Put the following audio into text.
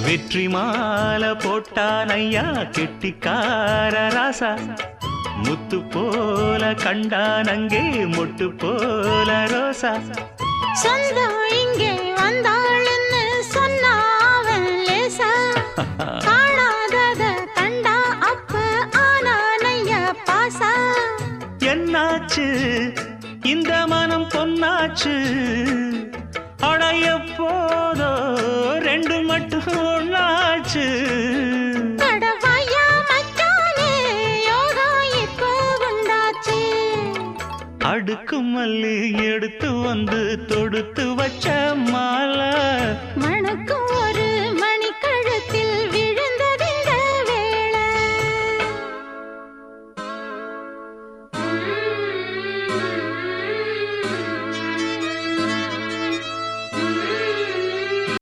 வெற்றி மாலை போட்டான் ஐயா கெட்டிக்கார ராசா முத்து போல கண்டான் அங்கே மொட்டு போல ரோசா சொந்தம் இங்கே வந்தாள்னு சொன்னாவன் லேசா காணாதத கண்டா அப்ப ஆனானையா பாசா என்னாச்சு இந்த மனம் பொன்னாச்சு அடைய போதோ ரெண்டு மட்டும் ஒண்ணாச்சு அடுக்கு மல்லி எடுத்து வந்து தொடுத்து வச்ச மாலை